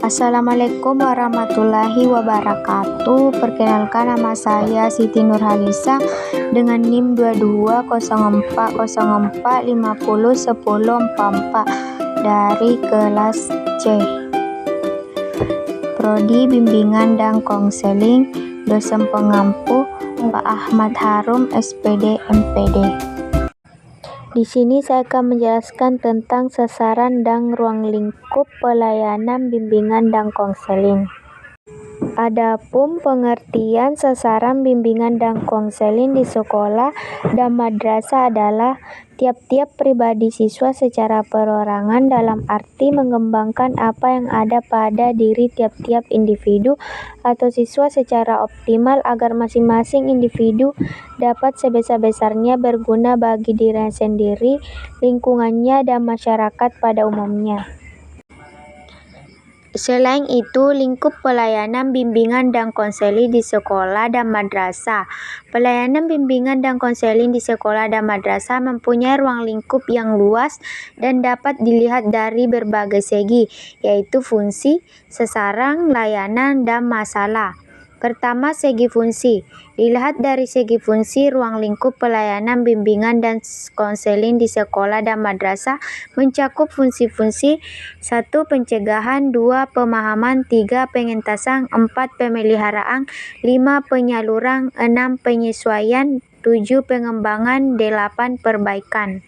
Assalamualaikum warahmatullahi wabarakatuh. Perkenalkan, nama saya Siti Nurhalisa dengan NIM 220404501044 dari kelas C. Prodi Bimbingan dan Konseling, dosen pengampu Pak Ahmad Harum, SPD MPD. Di sini saya akan menjelaskan tentang sasaran dan ruang lingkup pelayanan bimbingan dan konseling. Adapun pengertian sasaran bimbingan dan konseling di sekolah dan madrasah adalah tiap-tiap pribadi siswa secara perorangan, dalam arti mengembangkan apa yang ada pada diri tiap-tiap individu atau siswa secara optimal agar masing-masing individu dapat sebesar-besarnya berguna bagi dirinya sendiri, lingkungannya, dan masyarakat pada umumnya. Selain itu, lingkup pelayanan bimbingan dan konseling di sekolah dan madrasah. Pelayanan bimbingan dan konseling di sekolah dan madrasah mempunyai ruang lingkup yang luas dan dapat dilihat dari berbagai segi, yaitu fungsi, sasaran, layanan, dan masalah. Pertama, segi fungsi. Dilihat dari segi fungsi, ruang lingkup pelayanan bimbingan dan konseling di sekolah dan madrasah mencakup fungsi-fungsi: 1. Pencegahan, 2. Pemahaman, 3. Pengentasan, 4. Pemeliharaan, 5. Penyaluran, 6. Penyesuaian, 7. Pengembangan, 8. Perbaikan.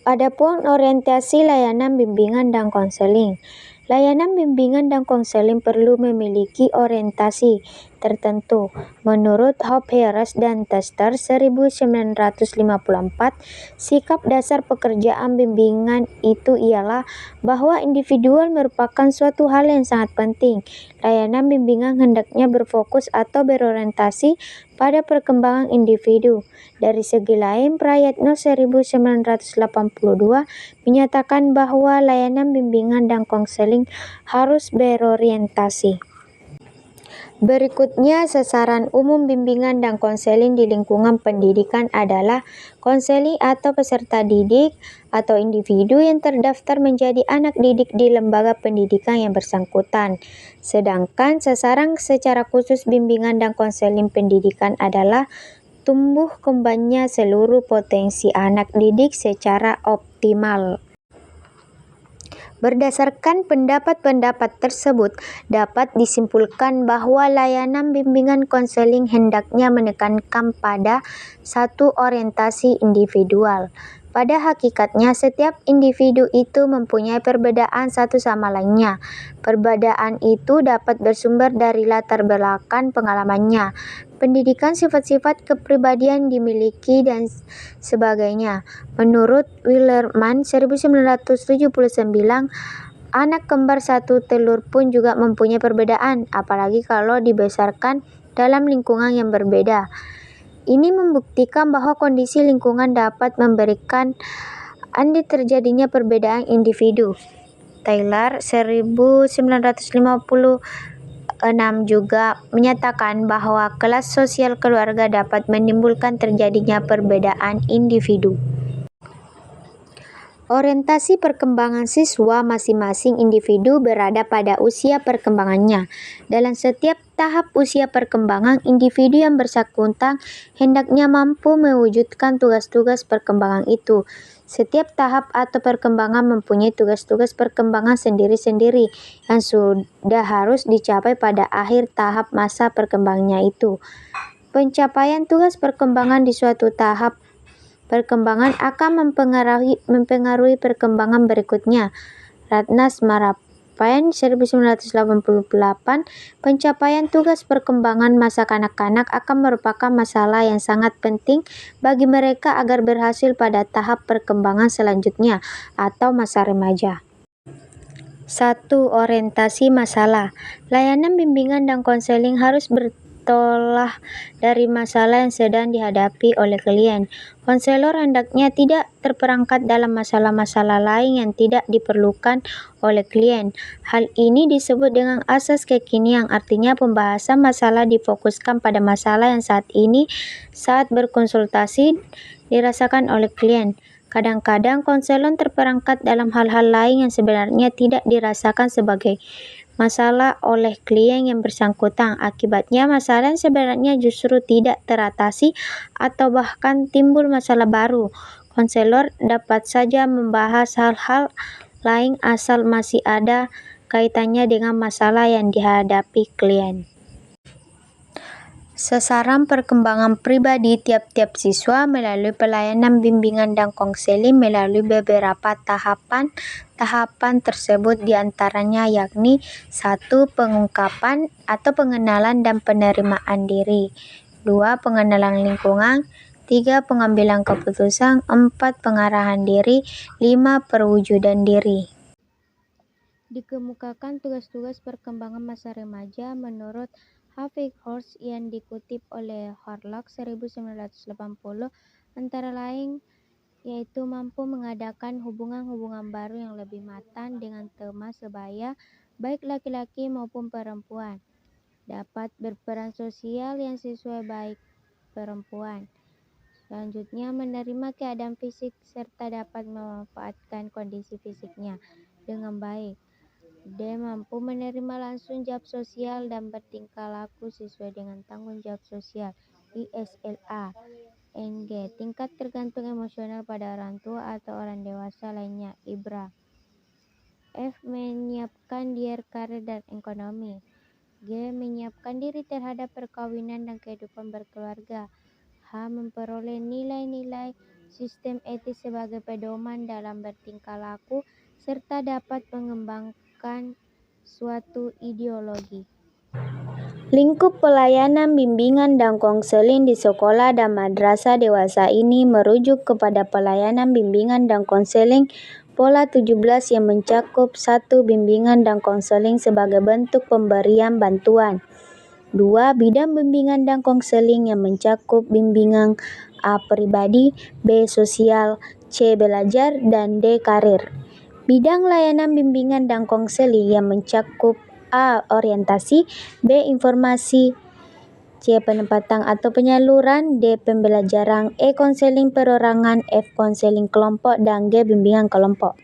Adapun orientasi layanan bimbingan dan konseling. Layanan bimbingan dan konseling perlu memiliki orientasi tertentu. Menurut Hope, Harris, dan Tester 1954, sikap dasar pekerjaan bimbingan itu ialah bahwa individual merupakan suatu hal yang sangat penting. Layanan bimbingan hendaknya berfokus atau berorientasi pada perkembangan individu. Dari segi lain, Prayatno 1982 menyatakan bahwa layanan bimbingan dan konseling harus berorientasi. Berikutnya, sasaran umum bimbingan dan konseling di lingkungan pendidikan adalah konseling atau peserta didik atau individu yang terdaftar menjadi anak didik di lembaga pendidikan yang bersangkutan. Sedangkan sasaran secara khusus bimbingan dan konseling pendidikan adalah tumbuh kembangnya seluruh potensi anak didik secara optimal. Berdasarkan pendapat-pendapat tersebut, dapat disimpulkan bahwa layanan bimbingan konseling hendaknya menekankan pada 1. Orientasi individual. Pada hakikatnya, setiap individu itu mempunyai perbedaan satu sama lainnya. Perbedaan itu dapat bersumber dari latar belakang pengalamannya, pendidikan, sifat-sifat kepribadian dimiliki, dan sebagainya. Menurut Willerman 1979, anak kembar satu telur pun juga mempunyai perbedaan, apalagi kalau dibesarkan dalam lingkungan yang berbeda. Ini membuktikan bahwa kondisi lingkungan dapat memberikan andi terjadinya perbedaan individu. Taylor 1956 juga menyatakan bahwa kelas sosial keluarga dapat menimbulkan terjadinya perbedaan individu. Orientasi perkembangan siswa. Masing-masing individu berada pada usia perkembangannya. Dalam setiap tahap usia perkembangan, individu yang bersangkutan hendaknya mampu mewujudkan tugas-tugas perkembangan itu. Setiap tahap atau perkembangan mempunyai tugas-tugas perkembangan sendiri-sendiri yang sudah harus dicapai pada akhir tahap masa perkembangannya itu. Pencapaian tugas perkembangan di suatu tahap perkembangan akan mempengaruhi perkembangan berikutnya. Ratnas Marapan 1988, pencapaian tugas perkembangan masa kanak-kanak akan merupakan masalah yang sangat penting bagi mereka agar berhasil pada tahap perkembangan selanjutnya atau masa remaja. 1. Orientasi masalah. Layanan bimbingan dan konseling harus bertolak dari masalah yang sedang dihadapi oleh klien. Konselor hendaknya tidak terperangkap dalam masalah-masalah lain yang tidak diperlukan oleh klien. Hal ini disebut dengan asas kekinian, artinya pembahasan masalah difokuskan pada masalah yang saat ini saat berkonsultasi dirasakan oleh klien. Kadang-kadang konselor terperangkap dalam hal-hal lain yang sebenarnya tidak dirasakan sebagai masalah oleh klien yang bersangkutan. Akibatnya, masalah yang sebenarnya justru tidak teratasi atau bahkan timbul masalah baru. Konselor dapat saja membahas hal-hal lain asal masih ada kaitannya dengan masalah yang dihadapi klien. Sasaran perkembangan pribadi tiap-tiap siswa melalui pelayanan bimbingan dan konseling melalui beberapa tahapan tersebut diantaranya yakni 1. Pengungkapan atau pengenalan dan penerimaan diri, 2. Pengenalan lingkungan, 3. Pengambilan keputusan, 4. Pengarahan diri, 5. Perwujudan diri. Dikemukakan tugas-tugas perkembangan masa remaja menurut Hafiz Horst yang dikutip oleh Harlock 1980 antara lain yaitu mampu mengadakan hubungan-hubungan baru yang lebih matang dengan teman sebaya baik laki-laki maupun perempuan, dapat berperan sosial yang sesuai baik perempuan, selanjutnya menerima keadaan fisik serta dapat memanfaatkan kondisi fisiknya dengan baik. D. Mampu menerima langsung jawab sosial dan bertingkah laku sesuai dengan tanggung jawab sosial (ISLA). NG. Tingkat tergantung emosional pada orang tua atau orang dewasa lainnya (IBRA). F. Menyiapkan diri karir dan ekonomi. G. Menyiapkan diri terhadap perkawinan dan kehidupan berkeluarga. H. Memperoleh nilai-nilai sistem etis sebagai pedoman dalam bertingkah laku serta dapat mengembangkan suatu ideologi. Lingkup pelayanan bimbingan dan konseling di sekolah dan madrasah dewasa ini merujuk kepada pelayanan bimbingan dan konseling pola 17 yang mencakup 1. Bimbingan dan konseling sebagai bentuk pemberian bantuan, 2. Bidang bimbingan dan konseling yang mencakup bimbingan A. Pribadi, B. Sosial, C. Belajar, dan D. Karir. Bidang layanan bimbingan dan konseling yang mencakup A. Orientasi, B. Informasi, C. Penempatan atau penyaluran, D. Pembelajaran, E. Konseling perorangan, F. Konseling kelompok, dan G. Bimbingan kelompok.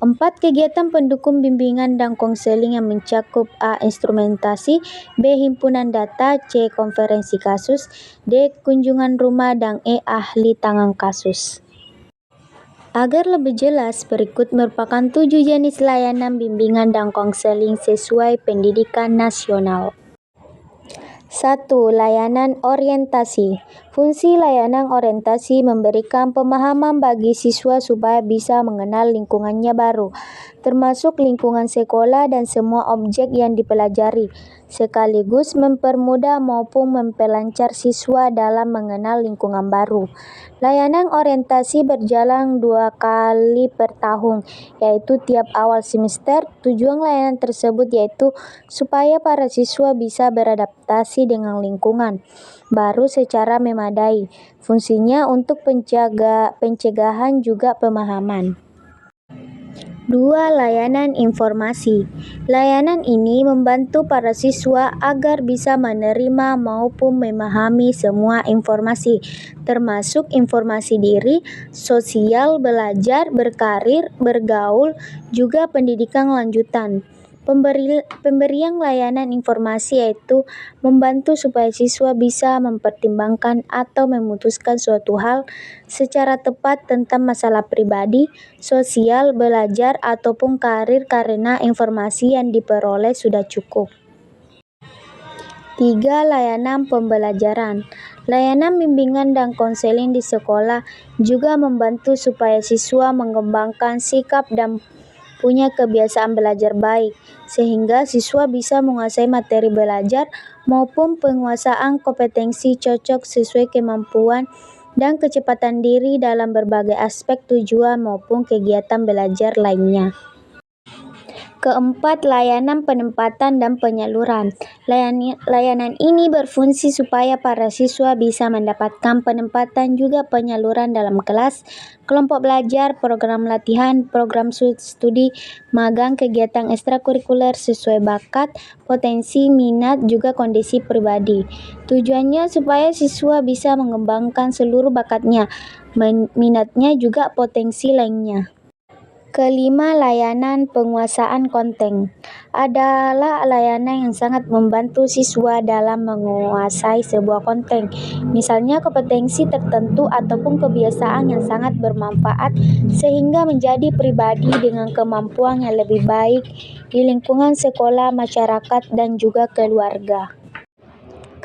4. Kegiatan pendukung bimbingan dan konseling yang mencakup A. Instrumentasi, B. Himpunan data, C. Konferensi kasus, D. Kunjungan rumah, dan E. Ahli tangan kasus. Agar lebih jelas, berikut merupakan 7 jenis layanan bimbingan dan konseling sesuai pendidikan nasional. 1. Layanan orientasi. Fungsi layanan orientasi memberikan pemahaman bagi siswa supaya bisa mengenal lingkungannya baru, termasuk lingkungan sekolah dan semua objek yang dipelajari, sekaligus mempermudah maupun memperlancar siswa dalam mengenal lingkungan baru. Layanan orientasi berjalan 2 kali per tahun, yaitu tiap awal semester. Tujuan layanan tersebut yaitu supaya para siswa bisa beradaptasi dengan lingkungan baru secara memadai. Fungsinya untuk pencegahan juga pemahaman. 2. Layanan informasi. Layanan ini membantu para siswa agar bisa menerima maupun memahami semua informasi, termasuk informasi diri, sosial, belajar, berkarir, bergaul, juga pendidikan lanjutan. Pemberian layanan informasi yaitu membantu supaya siswa bisa mempertimbangkan atau memutuskan suatu hal secara tepat tentang masalah pribadi, sosial, belajar, ataupun karir karena informasi yang diperoleh sudah cukup. 3. Layanan pembelajaran. Layanan bimbingan dan konseling di sekolah juga membantu supaya siswa mengembangkan sikap dan punya kebiasaan belajar baik, sehingga siswa bisa menguasai materi belajar maupun penguasaan kompetensi cocok sesuai kemampuan dan kecepatan diri dalam berbagai aspek tujuan maupun kegiatan belajar lainnya. Keempat, layanan penempatan dan penyaluran. Layanan ini berfungsi supaya para siswa bisa mendapatkan penempatan juga penyaluran dalam kelas, kelompok belajar, program latihan, program studi, magang, kegiatan ekstrakurikuler sesuai bakat, potensi, minat, juga kondisi pribadi. Tujuannya supaya siswa bisa mengembangkan seluruh bakatnya, minatnya juga potensi lainnya. Kelima, layanan penguasaan konten adalah layanan yang sangat membantu siswa dalam menguasai sebuah konten. Misalnya kompetensi tertentu ataupun kebiasaan yang sangat bermanfaat sehingga menjadi pribadi dengan kemampuan yang lebih baik di lingkungan sekolah, masyarakat, dan juga keluarga.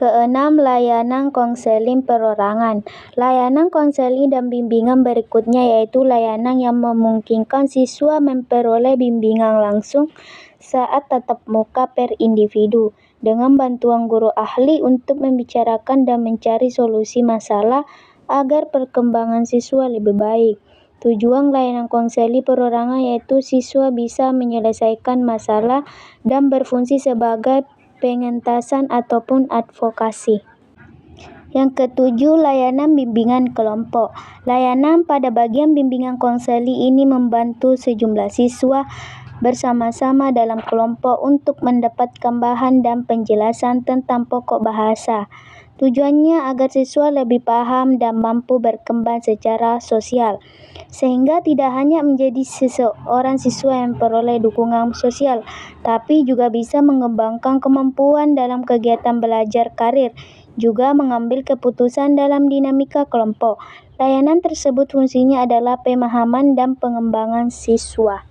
Keenam, layanan konseling perorangan. Layanan konseling dan bimbingan berikutnya yaitu layanan yang memungkinkan siswa memperoleh bimbingan langsung saat tatap muka per individu dengan bantuan guru ahli untuk membicarakan dan mencari solusi masalah agar perkembangan siswa lebih baik. Tujuan layanan konseling perorangan yaitu siswa bisa menyelesaikan masalah dan berfungsi sebagai pengentasan ataupun advokasi. Yang ketujuh, layanan bimbingan kelompok. Layanan pada bagian bimbingan konseling ini membantu sejumlah siswa bersama-sama dalam kelompok untuk mendapatkan bahan dan penjelasan tentang pokok bahasa. Tujuannya agar siswa lebih paham dan mampu berkembang secara sosial, sehingga tidak hanya menjadi seorang siswa yang memperoleh dukungan sosial, tapi juga bisa mengembangkan kemampuan dalam kegiatan belajar karir, juga mengambil keputusan dalam dinamika kelompok. Layanan tersebut fungsinya adalah pemahaman dan pengembangan siswa.